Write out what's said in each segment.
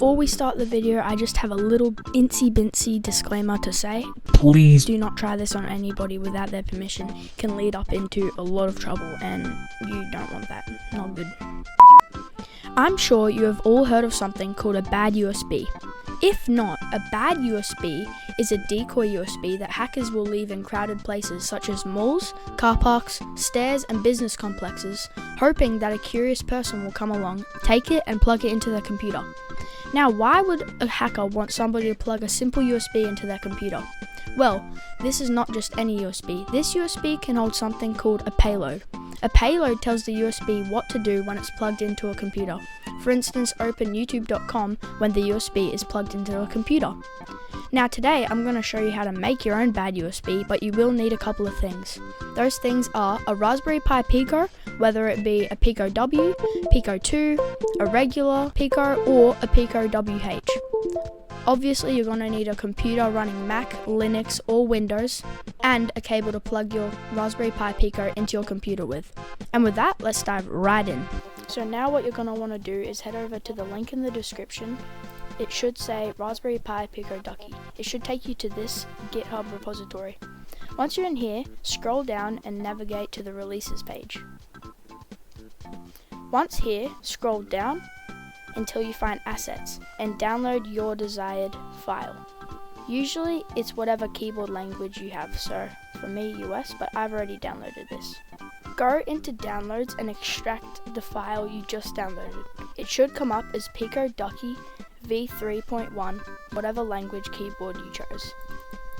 Before we start the video, I just have a little incy-bincy disclaimer to say. Please do not try this on anybody without their permission. It can lead up into a lot of trouble and you don't want that. Not good. I'm sure you have all heard of something called a bad USB. If not, a bad USB is a decoy USB that hackers will leave in crowded places such as malls, car parks, stairs and business complexes, hoping that a curious person will come along, take it and plug it into their computer. Now, why would a hacker want somebody to plug a simple USB into their computer? Well, this is not just any USB. This USB can hold something called a payload. A payload tells the USB what to do when it's plugged into a computer. For instance, open youtube.com when the USB is plugged into a computer. Now today I'm going to show you how to make your own bad USB, but you will need a couple of things. Those things are a Raspberry Pi Pico, whether it be a Pico W, Pico 2, a regular Pico or a Pico WH. Obviously you're going to need a computer running Mac, Linux or Windows, and a cable to plug your Raspberry Pi Pico into your computer with. And with that, let's dive right in. So now what you're going to want to do is head over to the link in the description. It should say Raspberry Pi Pico Ducky. It should take you to this GitHub repository. Once you're in here, scroll down and navigate to the releases page. Once here, scroll down until you find assets and download your desired file. Usually it's whatever keyboard language you have, so for me US, but I've already downloaded this. Go into downloads and extract the file you just downloaded. It should come up as Pico Ducky v3.1, whatever language keyboard you chose.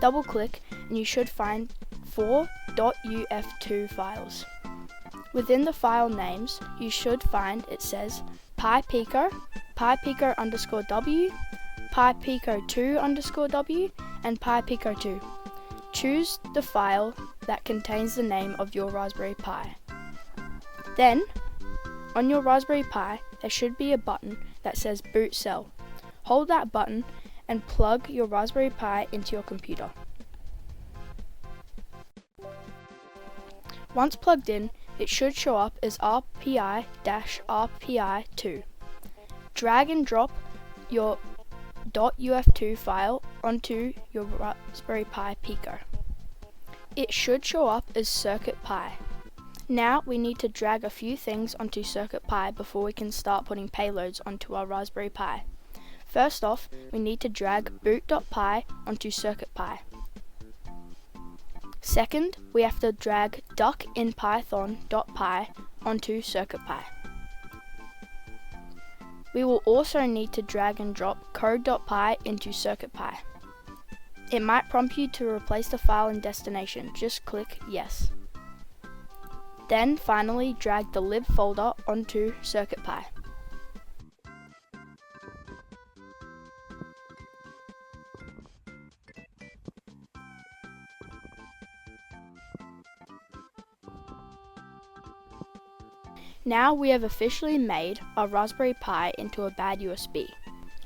Double click and you should find 4.uf2 files. Within the file names, you should find it says Pi Pico, Pi Pico _W, Pi Pico 2 _W, and Pi Pico 2. Choose the file that contains the name of your Raspberry Pi. Then, on your Raspberry Pi, there should be a button that says Boot Cell. Hold that button and plug your Raspberry Pi into your computer. Once plugged in, it should show up as RPI-RPI2. Drag and drop your .uf2 file onto your Raspberry Pi Pico. It should show up as Circuit Pi. Now we need to drag a few things onto Circuit Pi before we can start putting payloads onto our Raspberry Pi. First off, we need to drag boot.py onto Circuit Pi. Second, we have to drag duckinpython.py onto Circuit Pi. We will also need to drag and drop code.py into Circuit Pi. It might prompt you to replace the file in destination. Just click yes. Then finally drag the lib folder onto Circuit Pi. Now we have officially made our Raspberry Pi into a bad USB.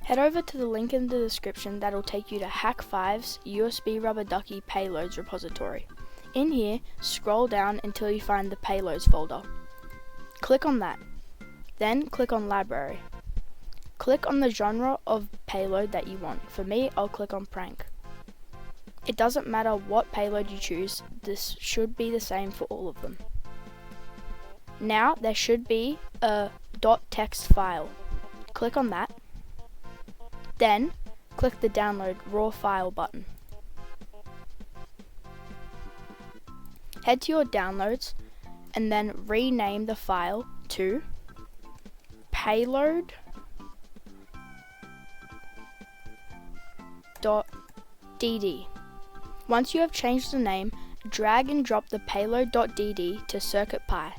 Head over to the link in the description that'll take you to Hak5's USB Rubber Ducky Payloads repository. In here, scroll down until you find the Payloads folder. Click on that. Then click on Library. Click on the genre of payload that you want. For me, I'll click on Prank. It doesn't matter what payload you choose, this should be the same for all of them. Now there should be a .txt file. Click on that. Then click the download raw file button. Head to your downloads and then rename the file to payload.dd. Once you have changed the name, drag and drop the payload.dd to Circuit Pi.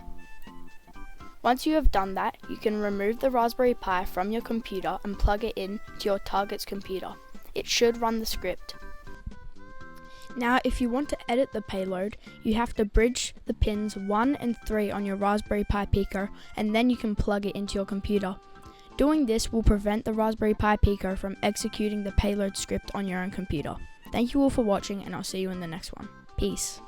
Once you have done that, you can remove the Raspberry Pi from your computer and plug it in to your target's computer. It should run the script. Now, if you want to edit the payload, you have to bridge the pins 1 and 3 on your Raspberry Pi Pico, and then you can plug it into your computer. Doing this will prevent the Raspberry Pi Pico from executing the payload script on your own computer. Thank you all for watching, and I'll see you in the next one. Peace.